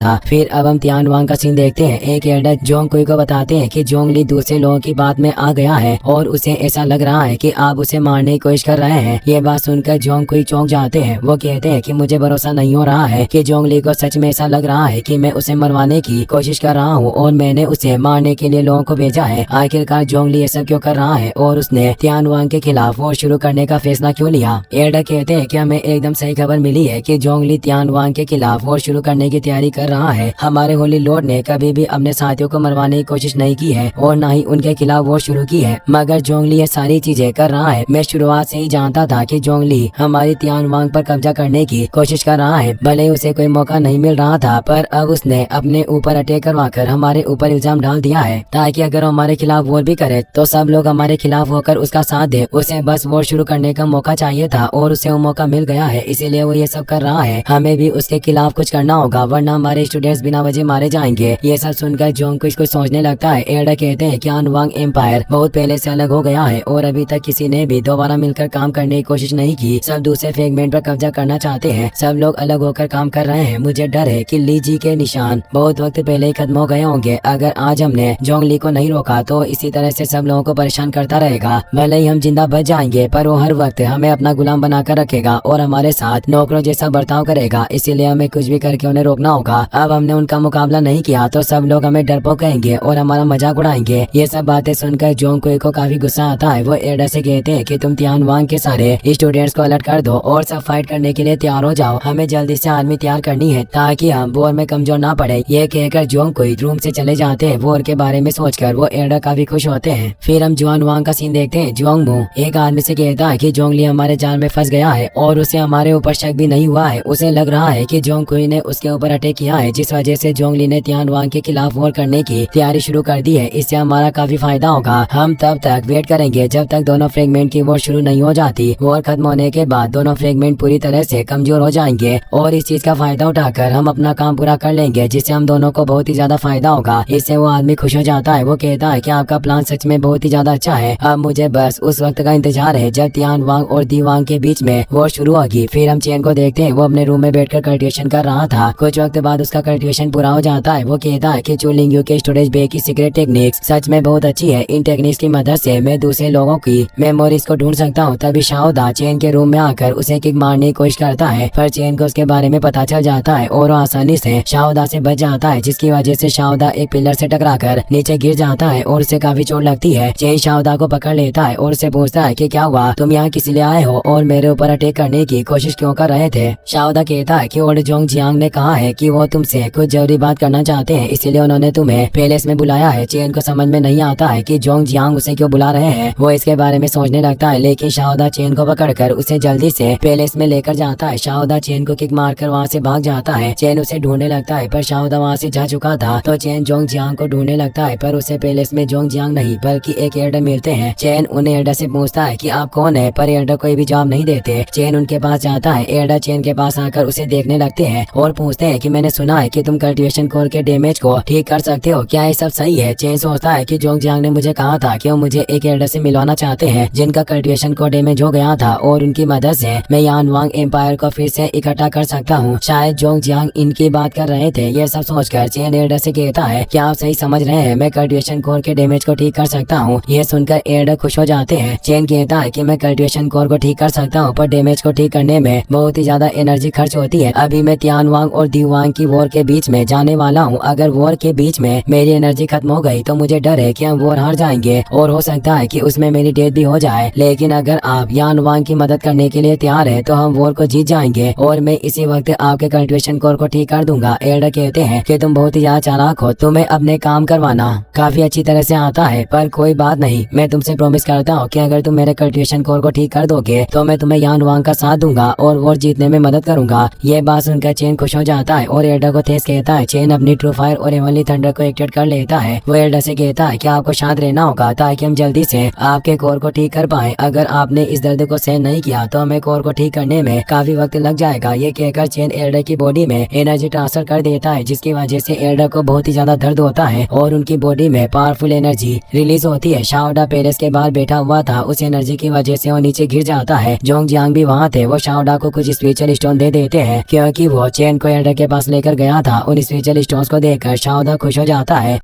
था। फिर अब हम तियान वांग का सीन देखते हैं। एक एल्डर जोंग कुई को बताते हैं कि जोंग ली दूसरे लोगों की बात में आ गया है और उसे ऐसा लग रहा है कि आप उसे मारने की कोशिश कर रहे हैं। ये बात सुनकर जोंग कुई चौंक जाते हैं। वो कहते हैं कि मुझे भरोसा नहीं हो रहा है कि जोंग ली को सच में ऐसा लग रहा है कि मैं उसे मरवाने की कोशिश कर रहा हूँ और मैंने उसे मारने के लिए लोगों को भेजा है। आखिरकार जोंग ली ऐसा क्यों कर रहा है और उसने तियान वांग के खिलाफ वॉर शुरू करने का फैसला क्यों लिया। एल्डर कहते हैं कि हमें एकदम सही खबर मिली है कि जोंग ली तियान वांग के खिलाफ वॉर शुरू करने की तैयारी कर रहा है। हमारे होली लॉर्ड ने कभी भी अपने साथियों को मरवाने की कोशिश नहीं की है और न ही उनके खिलाफ वॉर शुरू की है, मगर जोंग ली ये सारी चीजें कर रहा है। मैं शुरुआत से ही जानता था कि जोंग ली हमारी तियान वांग पर कब्जा करने की कोशिश कर रहा है। भले ही उसे कोई मौका नहीं मिल रहा था, पर अब उसने अपने ऊपर अटैक करवाकर हमारे ऊपर इल्जाम डाल दिया है ताकि अगर हमारे खिलाफ वॉर भी करे तो सब लोग हमारे खिलाफ होकर उसका साथ दे। उसे बस वॉर शुरू करने का मौका चाहिए था और उसे वो मौका मिल गया है, इसीलिए वो ये सब कर रहा है। हमें भी उसके खिलाफ कुछ करना होगा वरना हमारे स्टूडेंट्स बिना वजह मारे जाएंगे। ये सब सुनकर जोंग कुछ सोचने लगता है। एल्डर कहते हैं कि तियान वांग एम्पायर बहुत पहले से अलग हो गया है और अभी तक किसी ने भी दोबारा मिलकर काम करने की कोशिश नहीं की। सब दूसरे फ्रेगमेंट पर कब्जा करना चाहते हैं। सब लोग अलग होकर काम कर रहे हैं। मुझे डर है कि ली जी के निशान बहुत वक्त पहले ही खत्म हो गए होंगे। अगर आज हमने जोंग ली को नहीं रोका तो इसी तरह से सब लोगों को परेशान करता रहेगा। भले ही हम जिंदा बच जाएंगे पर वो हर वक्त हमें अपना गुलाम बनाकर रखेगा और हमारे साथ नौकरों जैसा बर्ताव करेगा, इसीलिए हमें कुछ भी करके उन्हें रोकना होगा। अब हमने उनका मुकाबला नहीं किया तो सब लोग हमें डरपोक कहेंगे और हमारा मजाक उड़ाएंगे। ये सब बातें सुनकर जोंग कुई को काफी गुस्सा आता है। वो एल्डर से कहते हैं कि तुम तियान वांग के सारे स्टूडेंट्स को अलर्ट कर दो और सब फाइट करने के लिए तैयार हो जाओ। हमें जल्दी से आर्मी तैयार करनी है ताकि हम वॉर में कमजोर ना पड़े। ये कहकर जोंग कुई रूम से चले जाते हैं। वॉर के बारे में सोचकर वो एल्डर काफी खुश होते हैं। फिर हम जुआन वांग का सीन देखते हैं। जोंग मू एक आदमी से कहता है कि जोंग ली हमारे जाल में फंस गया है और उसे हमारे ऊपर शक भी नहीं हुआ है। उसे लग रहा है कि जोंग कुई ने उसके ऊपर अटैक किया है, जिस वजह से जोंग ली ने तियान वांग के खिलाफ वॉर करने की तैयारी शुरू कर दी है। इससे हमारा काफी फायदा होगा। हम तब तक वेट करेंगे जब तक दोनों फ्रेगमेंट की वॉर शुरू नहीं हो जाती। वॉर खत्म होने के बाद दोनों फ्रेगमेंट पूरी तरह से कमजोर हो जाएंगे और इस चीज का फायदा उठाकर हम अपना काम पूरा कर लेंगे, जिससे हम दोनों को बहुत ही ज्यादा फायदा होगा। इससे वो आदमी खुश हो जाता है। वो कहता है कि आपका प्लान सच में बहुत ही ज्यादा अच्छा है। अब मुझे बस उस वक्त का इंतजार है जब तियान वांग और दी वांग के बीच में वॉर शुरू होगी। फिर हम चेन को देखते हैं। वो अपने रूम में बैठकर कल्टिवेशन कर रहा था। कुछ वक्त बाद उसका कल्टिवेशन पूरा हो जाता है। वो कहता है कि चुलिंग के स्टोरेज बे की सीक्रेट टेक्निक्स सच में बहुत अच्छी है। इन टेक्निक्स की मदद से मैं दूसरे लोगों की मेमोरीज को ढूंढ सकता हूँ। तभी शाओदा चेन के रूम में आकर उसे किक मारने की कोशिश करता है, पर चेन को उसके बारे में पता चल जाता है और वो आसानी से शाओदा से बच जाता है, जिसकी वजह से शाओदा एक पिलर से टकराकर नीचे गिर जाता है और उसे काफी चोट लगती है। चेन शाओदा को पकड़ लेता है और उसे पूछता है कि क्या हुआ, तुम यहाँ किस लिए आए हो और मेरे ऊपर अटैक करने की कोशिश क्यों कर रहे थे। शाओदा कहता है कि ओल्ड जोंग जियांग ने कहा है कि वो तुमसे कुछ जरूरी बात करना चाहते हैं, इसीलिए उन्होंने तुम्हें पैलेस में बुलाया है। चेन को समझ में नहीं आता है कि जोंग जियांग उसे क्यों बुला रहे हैं। वो इसके बारे में सोचने लगता है, लेकिन शाओदा चेन को पकड़कर उसे जल्दी से पैलेस में लेकर जाता है। शाओदा चेन को किक मारकर वहाँ से भाग जाता है। चेन उसे ढूंढने लगता है पर शाओदा वहाँ से जा चुका था, तो चेन जोंग जियांग को ढूंढने लगता है, पर उसे पैलेस में जोंग जियांग नहीं बल्कि एक एल्डर मिलते हैं। चेन उन्हें एल्डर से पूछता है कि आप कौन है, पर एल्डर कोई भी जवाब नहीं देते। चेन उनके पास जाता है। एल्डर चेन के पास आकर उसे देखने लगते हैं और पूछते हैं कि मैंने सुना है कि तुम कल्टिवेशन कोर के डैमेज को ठीक कर सकते हो, क्या ये सब सही है। चेन सोचता है कि जोंग जियांग ने मुझे कहा था कि वो मुझे एक एल्डर से मिलवाना चाहते हैं जिनका कल्टिवेशन को डैमेज हो गया था और उनकी मदद से मैं यान वांग एम्पायर को फिर से इकट्ठा कर सकता हूँ। शायद जोंग जियांग इनकी बात कर रहे थे। ये सब सोचकर चेन एल्डर से कहता है कि आप सही समझ रहे हैं, मैं कल्टिवेशन कोर के डैमेज को ठीक कर सकता हूँ। ये सुनकर एल्डर खुश हो जाते हैं। चेन कहता है कि मैं कल्टिवेशन कोर को ठीक कर सकता हूँ, पर डैमेज को ठीक करने में बहुत ही ज्यादा एनर्जी खर्च होती है। अभी मैं तियान वांग और दी वांग की वॉर के बीच में जाने वाला हूँ। अगर वॉर के बीच में मेरी एनर्जी खत्म हो गई तो मुझे डर है कि हम वॉर हार जाएंगे और हो सकता है कि उसमें मेरी डेथ भी हो जाए। लेकिन अगर आप यान वांग की मदद करने के लिए तैयार है तो हम वॉर को जीत जाएंगे और मैं इसी वक्त आपके कल्टिवेशन कोर को ठीक कर दूंगा। एल्डर कहते हैं कि तुम बहुत ही ज्यादा चालाक हो, तुम्हें अपने काम करवाना काफी अच्छी तरह से आता है, पर कोई बात नहीं, मैं तुमसे प्रॉमिस करता हूँ कि अगर तुम मेरे कल्टिवेशन कोर को ठीक कर दोगे तो मैं तुम्हें यान वांग का साथ दूंगा और वॉर जीतने में मदद करूंगा। ये बात सुनकर चेन खुश हो जाता है और एल्डर को थेस कहता है। चेन अपनी ट्रू फायर और हेवनली थंडर को एक्टिवेट कर लेता है। वो एल्डर से कहता है कि आपको शांत रहना होगा ताकि हम जल्दी से आपके कोर को ठीक कर पाए। अगर आपने इस दर्द को सहन नहीं किया तो हमें कोर को ठीक करने में काफी वक्त लग जाएगा। ये कहकर चेन एल्डर की बॉडी में एनर्जी ट्रांसफर कर देता है, जिसकी वजह से एल्डर को बहुत ही ज्यादा दर्द होता है और उनकी बॉडी में पावरफुल एनर्जी रिलीज होती है। शाओडा पैलेस के बाहर बैठा हुआ था, उस एनर्जी की वजह से वो नीचे गिर जाता है। जोंग जियांग भी वहाँ थे। वो शाओडा को कुछ स्पिरिचुअल स्टोन दे देते हैं क्योंकि वो चेन को एल्डर के पास लेकर गया था। उन स्पेशल स्टोन्स को देखकर शाओदा खुश हो जाता है